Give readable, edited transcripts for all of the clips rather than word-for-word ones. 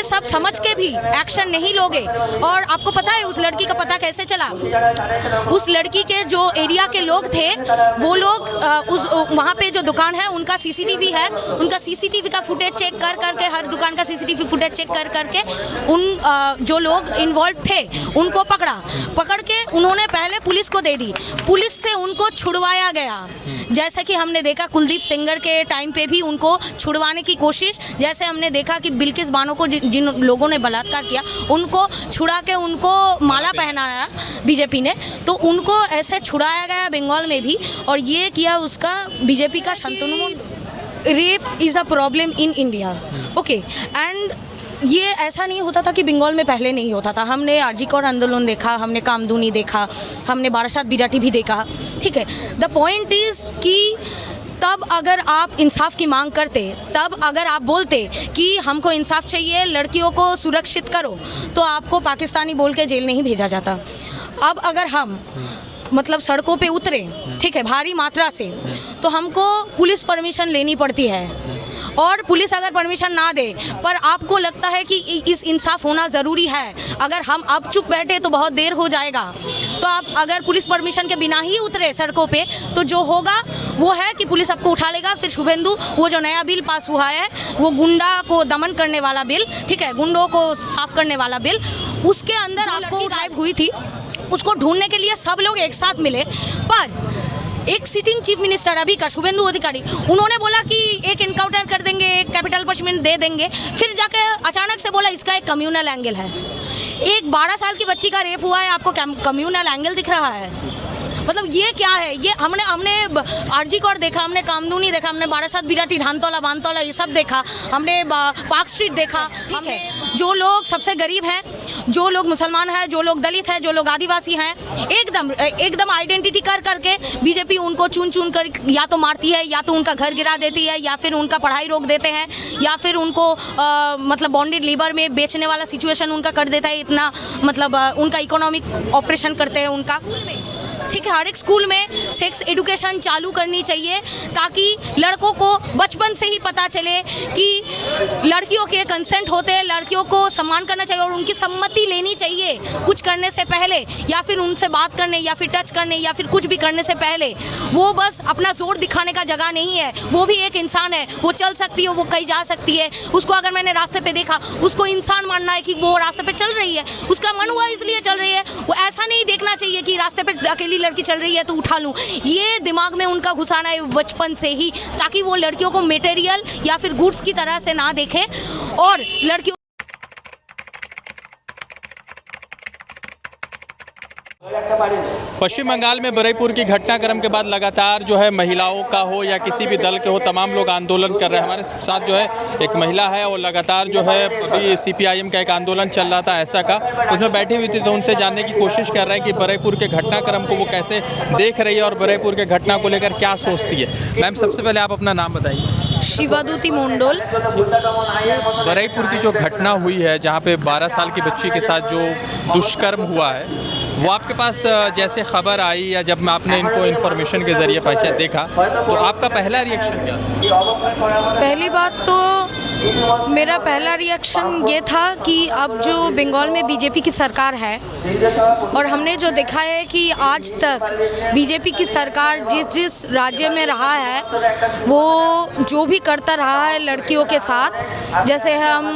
सब समझ के भी एक्शन नहीं लोगे। और आपको पता है उस लड़की का पता कैसे चला? उस लड़की के जो एरिया के लोग थे वो लोग वहाँ पे जो दुकान है उनका सीसीटीवी है, उनका सीसीटीवी का फुटेज चेक कर करके, हर दुकान का सीसीटीवी फुटेज चेक कर करके उन जो लोग इन्वॉल्व थे उनको पकड़ के उन्होंने पहले पुलिस को दे दी। पुलिस से उनको छुड़वाया गया। जैसे कि हमने देखा कुलदीप सेंगर के टाइम पे भी उनको छुड़वाने की कोशिश, जैसे हमने देखा कि बिल्किस बानो को जिन लोगों ने बलात्कार किया उनको छुड़ा के उनको माला पहनाया बीजेपी ने, तो उनको ऐसे छुड़ाया गया बंगाल में भी। और ये किया उसका बीजेपी का Shantanu. Rape is a problem in India, okay, and ये ऐसा नहीं होता था कि बंगाल में पहले नहीं होता था। हमने आरजी कौर आंदोलन देखा, हमने कामदूनी देखा, हमने बारासात बिराटी भी देखा, ठीक है। द पॉइंट इज़ कि तब अगर आप इंसाफ की मांग करते, तब अगर आप बोलते कि हमको इंसाफ चाहिए, लड़कियों को सुरक्षित करो, तो आपको पाकिस्तानी बोल के जेल नहीं भेजा जाता। अब अगर हम मतलब सड़कों पे उतरे, ठीक है, भारी मात्रा से, तो हमको पुलिस परमिशन लेनी पड़ती है। और पुलिस अगर परमिशन ना दे पर आपको लगता है कि इस इंसाफ होना ज़रूरी है, अगर हम अब चुप बैठे तो बहुत देर हो जाएगा, तो आप अगर पुलिस परमिशन के बिना ही उतरे सड़कों पे, तो जो होगा वो है कि पुलिस आपको उठा लेगा। फिर शुभेंदु वो जो नया बिल पास हुआ है, वो गुंडा को दमन करने वाला बिल, ठीक है, गुंडों को साफ करने वाला बिल, उसके अंदर आपको गायब हुई थी, उसको ढूंढने के लिए सब लोग एक साथ मिले। पर एक सिटिंग चीफ मिनिस्टर अभी का शुभेंदु अधिकारी, उन्होंने बोला कि एक एनकाउंटर कर देंगे, एक कैपिटल पनिशमेंट दे देंगे, फिर जाके अचानक से बोला इसका एक कम्युनल एंगल है। एक 12 साल की बच्ची का रेप हुआ है, आपको कम्युनल एंगल दिख रहा है? मतलब ये क्या है? ये हमने आरजी कौर देखा, हमने कामदूनी देखा, हमने बारासात बिराटी, धानतौला बानतौला ये सब देखा, हमने पार्क स्ट्रीट देखा, हमने जो लोग सबसे गरीब हैं, जो लोग मुसलमान हैं, जो लोग दलित हैं, जो लोग आदिवासी हैं, एकदम आइडेंटिटी कर करके बीजेपी उनको चुन कर या तो मारती है, या तो उनका घर गिरा देती है, या फिर उनका पढ़ाई रोक देते हैं, या फिर उनको मतलब बॉन्डेड लेबर में बेचने वाला सिचुएशन उनका कर देता है। इतना मतलब उनका इकोनॉमिक ऑपरेशन करते हैं उनका, ठीक है। हर एक स्कूल में सेक्स एजुकेशन चालू करनी चाहिए, ताकि लड़कों को बचपन से ही पता चले कि लड़कियों के कंसेंट होते हैं, लड़कियों को सम्मान करना चाहिए और उनकी सम्मति लेनी चाहिए कुछ करने से पहले, या फिर उनसे बात करने, या फिर टच करने, या फिर कुछ भी करने से पहले। वो बस अपना जोर दिखाने का जगह नहीं है, वो भी एक इंसान है, वो चल सकती है, वो कहीं जा सकती है। उसको अगर मैंने रास्ते पे देखा, उसको इंसान मानना है कि वो रास्ते पे चल रही है, उसका मन हुआ इसलिए चल रही है। वो ऐसा नहीं देखना चाहिए कि रास्ते पे अकेली लड़की चल रही है तो उठा लूं। ये दिमाग में उनका घुसाना है बचपन से ही, ताकि वो लड़कियों को मटेरियल या फिर गुड्स की तरह से ना देखें और लड़कियों। पश्चिम बंगाल में बरईपुर की घटनाक्रम के बाद लगातार जो है महिलाओं का हो या किसी भी दल के हो, तमाम लोग आंदोलन कर रहे हैं। हमारे साथ जो है एक महिला है और लगातार जो है अभी CPIM का एक आंदोलन चल रहा था ऐसा का, उसमें बैठी हुई थी, तो उनसे जानने की कोशिश कर रहे हैं कि बरईपुर के घटनाक्रम को वो कैसे देख रही है और बरईपुर के घटना को लेकर क्या सोचती है। मैम, सबसे पहले आप अपना नाम बताइए। शिवादुती मंडल। बरईपुर की जो घटना हुई है, जहाँ पे 12 साल की बच्ची के साथ जो दुष्कर्म हुआ है, वो आपके पास जैसे खबर आई या जब आपने इनको इन्फॉर्मेशन के ज़रिए पहचान देखा, तो आपका पहला रिएक्शन क्या था? पहली बात तो मेरा पहला रिएक्शन ये था कि अब जो बंगाल में बीजेपी की सरकार है, और हमने जो देखा है कि आज तक बीजेपी की सरकार जिस राज्य में रहा है, वो जो भी करता रहा है लड़कियों के साथ, जैसे हम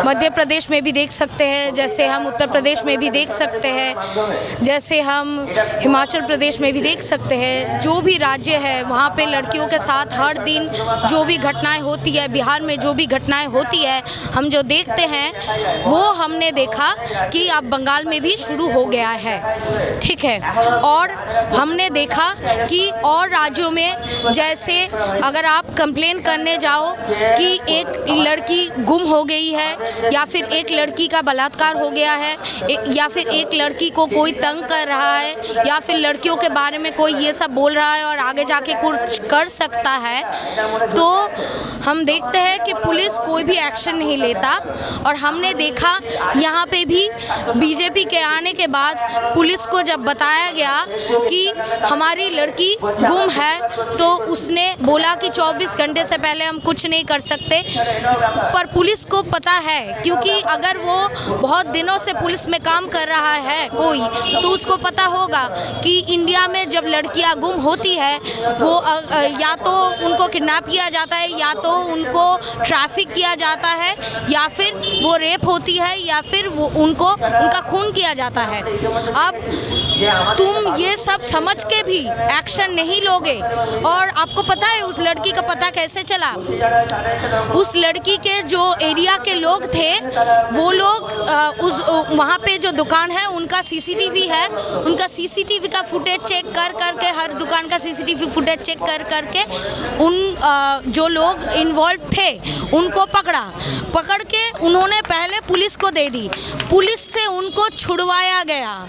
मध्य प्रदेश में भी देख सकते हैं, जैसे हम उत्तर प्रदेश में भी देख सकते हैं, जैसे हम हिमाचल प्रदेश में भी देख सकते हैं, जो भी राज्य है वहाँ पे लड़कियों के साथ हर दिन जो भी घटनाएं होती है, बिहार में जो भी घटनाएं होती है, हम जो देखते हैं वो हमने देखा कि अब बंगाल में भी शुरू हो गया है, ठीक है। और हमने देखा कि और राज्यों में जैसे अगर आप कंप्लेन करने जाओ कि एक लड़की गुम हो गई है, या फिर एक लड़की का बलात्कार हो गया है, या फिर एक लड़की को कोई तंग कर रहा है, या फिर लड़कियों के बारे में कोई ये सब बोल रहा है और आगे जाके कुछ कर सकता है, तो हम देखते हैं कि पुलिस कोई भी एक्शन नहीं लेता। और हमने देखा यहाँ पे भी बीजेपी के आने के बाद पुलिस को जब बताया गया कि हमारी लड़की गुम है तो उसने बोला कि 24 घंटे से पहले हम कुछ नहीं कर सकते। पर पुलिस को पता है, क्योंकि अगर वो बहुत दिनों से पुलिस में काम कर रहा है कोई, तो उसको पता होगा कि इंडिया में जब लड़कियां गुम होती है वो या तो उनको किडनैप किया जाता है, या तो उनको ट्रैफिक किया जाता है, या फिर वो रेप होती है, या फिर वो उनका खून किया जाता है। अब तुम ये सब समझ के भी एक्शन नहीं लोगे। और आपको पता है उस लड़की का पता कैसे चला? उस लड़की के जो एरिया के लोग थे वो लोग वहाँ पे जो दुकान है उनका सीसीटीवी है, उनका सीसीटीवी का फुटेज चेक कर करके, हर दुकान का सीसीटीवी फुटेज चेक कर करके उन जो लोग इन्वॉल्व थे उनको पकड़ के उन्होंने पहले पुलिस को दे दी। पुलिस से उनको छुड़वाया गया।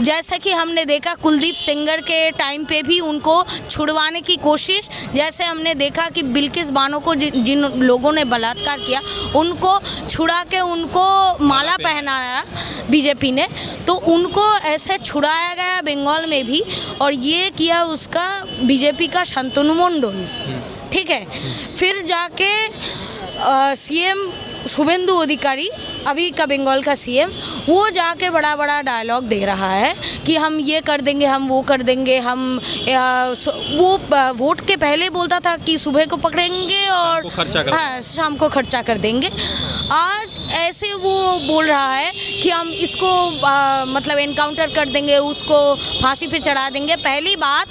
जैसे कि हमने देखा कुलदीप सेंगर के टाइम पे भी उनको छुड़वाने की कोशिश, जैसे हमने देखा कि बिल्किस बानो को जिन लोगों ने बलात्कार किया उनको छुड़ा के उनको माला पहनाया बीजेपी ने, तो उनको ऐसे छुड़ाया गया बंगाल में भी। और ये किया उसका बीजेपी का शांतनु मंडल, ठीक है। फिर जाके सीएम शुभेंदु अधिकारी, अभी का बंगाल का सीएम, वो जाके बड़ा बड़ा डायलॉग दे रहा है कि हम ये कर देंगे, हम वो कर देंगे। वो वोट के पहले बोलता था कि सुबह को पकड़ेंगे और शाम को खर्चा कर देंगे। आज ऐसे वो बोल रहा है कि हम इसको मतलब एनकाउंटर कर देंगे, उसको फांसी पे चढ़ा देंगे। पहली बात,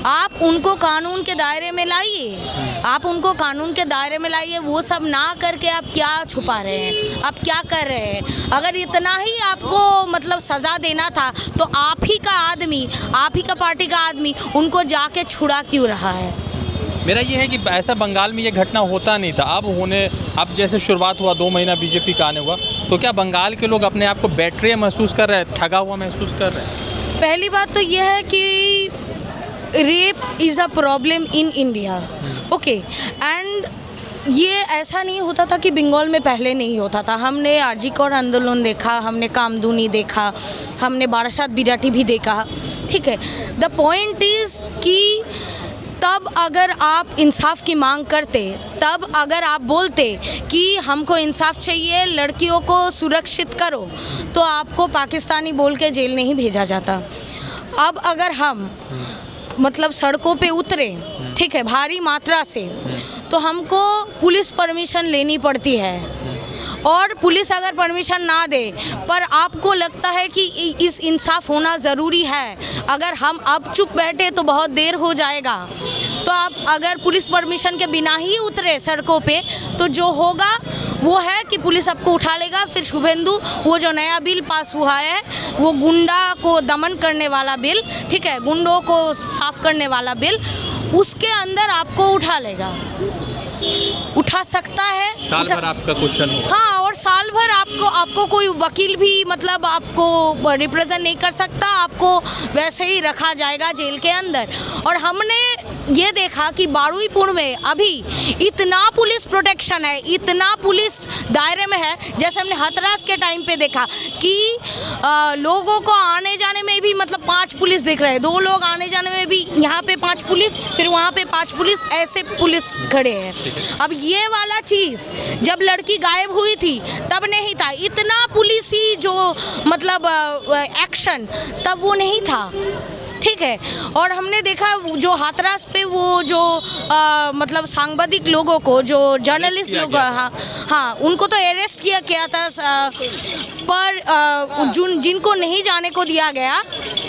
आप उनको कानून के दायरे में लाइए, आप उनको कानून के दायरे में लाइए। वो सब ना करके आप क्या छुपा रहे हैं, आप क्या कर रहे हैं? अगर इतना ही आपको मतलब सज़ा देना था तो आप ही का आदमी, आप ही का पार्टी का आदमी उनको जाके छुड़ा क्यों रहा है? मेरा ये है कि ऐसा बंगाल में ये घटना होता नहीं था, अब जैसे शुरुआत हुआ 2 महीना बीजेपी का आने हुआ, तो क्या बंगाल के लोग अपने आप को बेट्रे महसूस कर रहे हैं, ठगा हुआ महसूस कर रहे हैं? पहली बात तो ये है कि rape is a problem in India, okay. And ये ऐसा नहीं होता था कि बंगाल में पहले नहीं होता था। हमने आरजी कौर आंदोलन देखा, हमने कामदूनी देखा, हमने बारासात बिराटी भी देखा, ठीक है। द पॉइंट इज़ कि तब अगर आप इंसाफ की मांग करते, तब अगर आप बोलते कि हमको इंसाफ चाहिए, लड़कियों को सुरक्षित करो, तो आपको पाकिस्तानी बोल के जेल नहीं भेजा जाता। अब अगर हम मतलब सड़कों पे उतरे, ठीक है, भारी मात्रा से, तो हमको पुलिस परमिशन लेनी पड़ती है। और पुलिस अगर परमिशन ना दे, पर आपको लगता है कि इस इंसाफ होना ज़रूरी है, अगर हम अब चुप बैठे तो बहुत देर हो जाएगा, तो आप अगर पुलिस परमिशन के बिना ही उतरे सड़कों पे, तो जो होगा वो है कि पुलिस आपको उठा लेगा। फिर शुभेंदु, वो जो नया बिल पास हुआ है, वो गुंडा को दमन करने वाला बिल, ठीक है, गुंडों को साफ करने वाला बिल, उसके अंदर आपको उठा लेगा, उठा सकता है। साल भर आपका क्वेश्चन हो। हाँ, और साल भर आपको कोई वकील भी मतलब आपको रिप्रेजेंट नहीं कर सकता, आपको वैसे ही रखा जाएगा जेल के अंदर। और हमने ये देखा कि बारुईपुर में अभी इतना पुलिस प्रोटेक्शन है, इतना पुलिस दायरे में है, जैसे हमने हथरास के टाइम पे देखा कि लोगों को आने जाने में भी मतलब 5 पुलिस दिख रहे हैं, 2 लोग आने जाने में भी, यहाँ पे 5 पुलिस, फिर वहाँ पे 5 पुलिस, ऐसे पुलिस खड़े हैं। अब ये वाला चीज़ जब लड़की गायब हुई थी तब नहीं था, इतना पुलिसी जो मतलब एक्शन तब वो नहीं था, ठीक है। और हमने देखा जो हाथरस पे वो जो मतलब सांबादिक लोगों को, जो जर्नलिस्ट लोग, हाँ, उनको तो अरेस्ट किया था, पर जिनको नहीं जाने को दिया गया,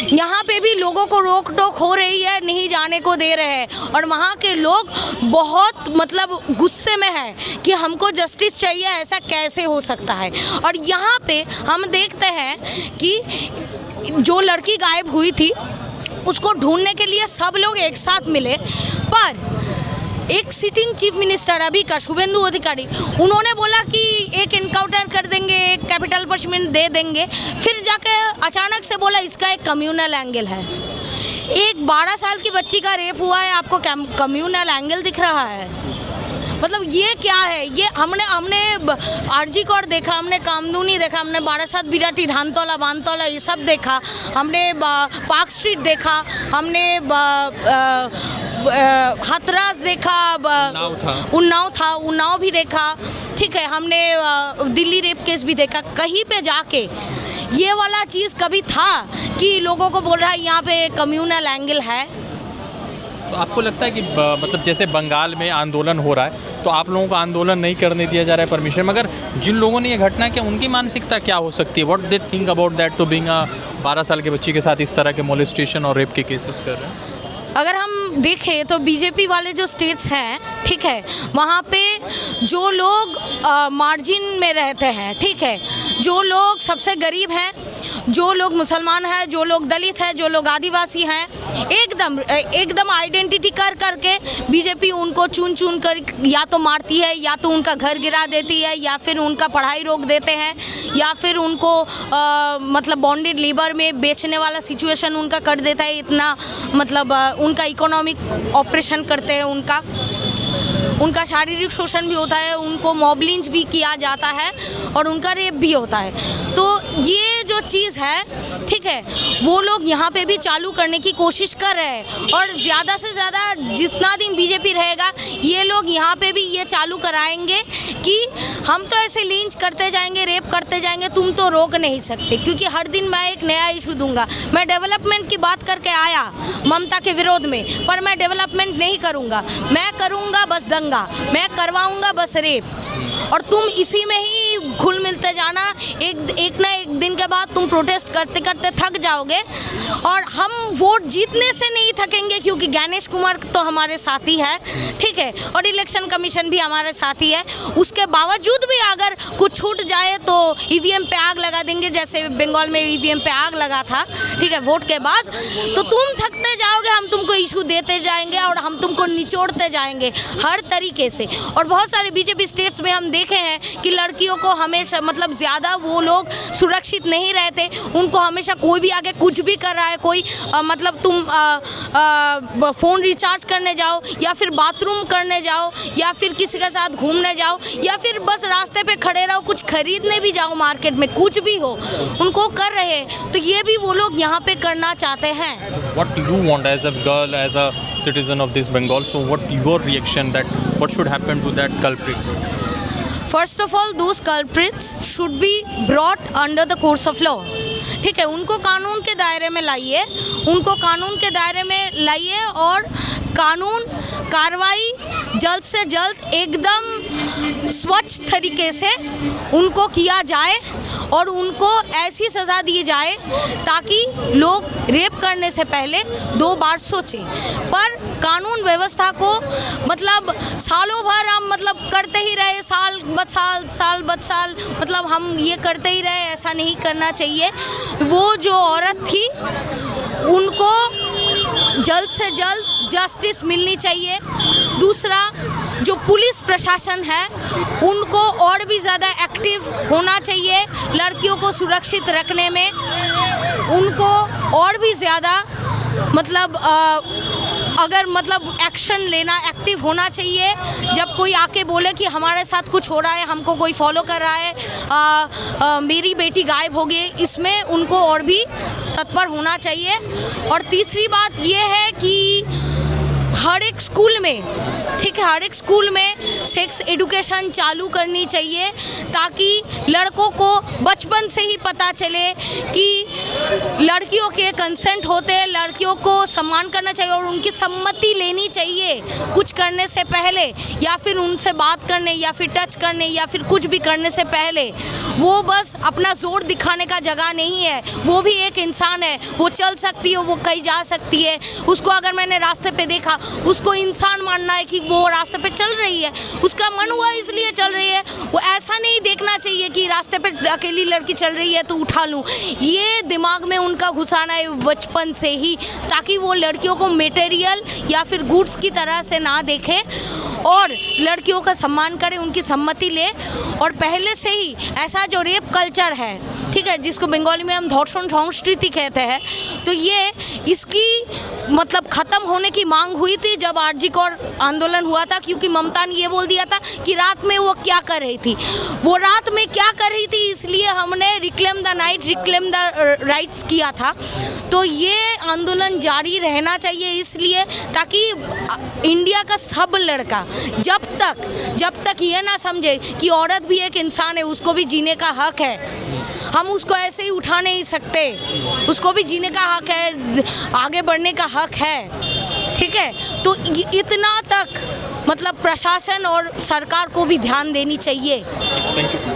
यहाँ पे भी लोगों को रोक टोक हो रही है, नहीं जाने को दे रहे हैं। और वहाँ के लोग बहुत मतलब गुस्से में है कि हमको जस्टिस चाहिए, ऐसा कैसे हो सकता है। और यहाँ पे हम देखते हैं कि जो लड़की गायब हुई थी उसको ढूंढने के लिए सब लोग एक साथ मिले, पर एक सिटिंग चीफ मिनिस्टर अभी का शुभेंदु अधिकारी, उन्होंने बोला कि एक इनकाउंटर कर देंगे, एक कैपिटल पनिशमेंट दे देंगे, फिर जाके अचानक से बोला इसका एक कम्युनल एंगल है। एक 12 साल की बच्ची का रेप हुआ है, आपको कम्युनल एंगल दिख रहा है? मतलब ये क्या है? ये हमने आरजी कौर देखा, हमने कामदूनी देखा, हमने बारासात बिराटी धानतौला बानतौला ये सब देखा, हमने पार्क स्ट्रीट देखा, हमने हाथरस देखा, उन्नाव भी देखा, ठीक है, हमने दिल्ली रेप केस भी देखा। कहीं पे जाके ये वाला चीज़ कभी था कि लोगों को बोल रहा है यहाँ पे कम्युनल एंगल है? तो आपको लगता है कि मतलब जैसे बंगाल में आंदोलन हो रहा है तो आप लोगों को आंदोलन नहीं करने दिया जा रहा है परमिशन, मगर जिन लोगों ने ये घटना की उनकी मानसिकता क्या हो सकती है? What they think about that to being 12 साल के बच्ची के साथ इस तरह के मोलेस्टेशन और रेप के केसेस कर रहे हैं? अगर हम देखें तो बीजेपी वाले जो स्टेट्स हैं, ठीक है, वहाँ पे जो लोग मार्जिन में रहते हैं, ठीक है, जो लोग सबसे गरीब हैं, जो लोग मुसलमान हैं, जो लोग दलित हैं, जो लोग आदिवासी हैं, एकदम आइडेंटिटी करके बीजेपी उनको चुन कर या तो मारती है, या तो उनका घर गिरा देती है, या फिर उनका पढ़ाई रोक देते हैं, या फिर उनको मतलब बॉन्डेड लेबर में बेचने वाला सिचुएशन उनका कर देता है। इतना मतलब उनका इकोनॉमिक ऑपरेशन करते हैं, उनका शारीरिक शोषण भी होता है, उनको मॉब लिंच भी किया जाता है और उनका रेप भी होता है। तो ये जो चीज़ है, ठीक है, वो लोग यहाँ पे भी चालू करने की कोशिश कर रहे हैं और ज़्यादा से ज़्यादा जितना दिन बीजेपी रहेगा ये लोग यहाँ पे भी ये चालू कराएंगे कि हम तो ऐसे लिंच करते जाएंगे, रेप करते जाएंगे, तुम तो रोक नहीं सकते, क्योंकि हर दिन मैं एक नया इशू दूंगा। मैं डेवलपमेंट की बात करके आया ममता के विरोध में, पर मैं डेवलपमेंट नहीं करूँगा, मैं करूँगा बस दंगा, मैं करवाऊँगा बस रेप, और तुम इसी में ही घुल मिलते जाना। एक ना एक दिन के बाद तुम प्रोटेस्ट करते करते थक जाओगे और हम वोट जीतने से नहीं थकेंगे, क्योंकि ज्ञानेश कुमार तो हमारे साथी है, ठीक है, और इलेक्शन कमीशन भी हमारे साथी है। उसके बावजूद भी अगर कुछ छूट जाए तो ईवीएम पे आग लगा देंगे, जैसे बंगाल में ईवीएम पे आग लगा था, ठीक है, वोट के बाद। तो तुम थकते जाओगे, हम तुमको इशू देते जाएंगे और हम तुमको निचोड़ते जाएंगे हर तरीके से। और बहुत सारे बीजेपी स्टेट्स में हम देखे हैं कि लड़कियों को हमेशा मतलब ज़्यादा वो लोग सुरक्षित नहीं रहते, उनको हमेशा कोई भी आगे कुछ भी कर रहा है, कोई मतलब तुम फ़ोन रिचार्ज करने जाओ, या फिर बाथरूम करने जाओ, या फिर किसी के साथ घूमने जाओ, या फिर बस रास्ते पे खड़े रहो, कुछ खरीदने भी जाओ मार्केट में, कुछ भी हो, उनको कर रहे हैं। तो ये भी वो लोग यहाँ पे करना चाहते हैं। What you want as a girl, as a citizen of this Bengal, so what your reaction that what should happen to that culprit? First of all those culprits should be brought under the course of law, ठीक है, उनको कानून के दायरे में लाइए, उनको कानून के दायरे में लाइए और कानून कार्रवाई जल्द से जल्द एकदम स्वच्छ तरीके से उनको किया जाए और उनको ऐसी सज़ा दी जाए ताकि लोग रेप करने से पहले 2 बार सोचें। पर कानून व्यवस्था को मतलब सालों भर हम मतलब करते ही रहे, साल बद साल मतलब हम ये करते ही रहे, ऐसा नहीं करना चाहिए। वो जो औरत थी उनको जल्द से जल्द जस्टिस मिलनी चाहिए। दूसरा, जो पुलिस प्रशासन है उनको और भी ज़्यादा एक्टिव होना चाहिए लड़कियों को सुरक्षित रखने में, उनको और भी ज़्यादा मतलब अगर मतलब एक्शन लेना, एक्टिव होना चाहिए। जब कोई आके बोले कि हमारे साथ कुछ हो रहा है, हमको कोई फॉलो कर रहा है, मेरी बेटी गायब हो गई, इसमें उनको और भी तत्पर होना चाहिए। और तीसरी बात ये है कि हर एक स्कूल में, ठीक है, हर एक स्कूल में सेक्स एजुकेशन चालू करनी चाहिए ताकि लड़कों को बचपन से ही पता चले कि लड़कियों के कंसेंट होते हैं, लड़कियों को सम्मान करना चाहिए और उनकी सम्मति लेनी चाहिए कुछ करने से पहले, या फिर उनसे बात करने या फिर टच करने या फिर कुछ भी करने से पहले। वो बस अपना जोर दिखाने का जगह नहीं है, वो भी एक इंसान है, वो चल सकती है, वो कहीं जा सकती है। उसको अगर मैंने रास्ते पे देखा, उसको इंसान मानना है कि वो रास्ते पे चल रही है, उसका मन हुआ इसलिए चल रही है। वो ऐसा नहीं देखना चाहिए कि रास्ते पे अकेली लड़की चल रही है तो उठा लूँ, ये दिमाग में उनका घुसाना है बचपन से ही, ताकि वो लड़कियों को मटेरियल या फिर गुड्स की तरह से ना देखे और लड़कियों का सम्मान करे, उनकी सम्मति ले। और पहले से ही ऐसा जो रेप कल्चर है, ठीक है, जिसको बंगाली में हम धर्षण संस्कृति कहते हैं, तो ये इसकी मतलब ख़त्म होने की मांग हुई थी जब आरजी कौर आंदोलन हुआ था, क्योंकि ममता ने ये बोल दिया था कि रात में वो क्या कर रही थी, वो रात में क्या कर रही थी, इसलिए हमने reclaim the night, reclaim the rights किया था। तो ये आंदोलन जारी रहना चाहिए, इसलिए ताकि इंडिया का सब लड़का जब तक ये ना समझे कि औरत भी एक इंसान है, उसको भी जीने का हक है, हम उसको ऐसे ही उठा नहीं सकते, उसको भी जीने का हक है, आगे बढ़ने का हक है, ठीक है। तो इतना तक मतलब प्रशासन और सरकार को भी ध्यान देनी चाहिए। Thank you.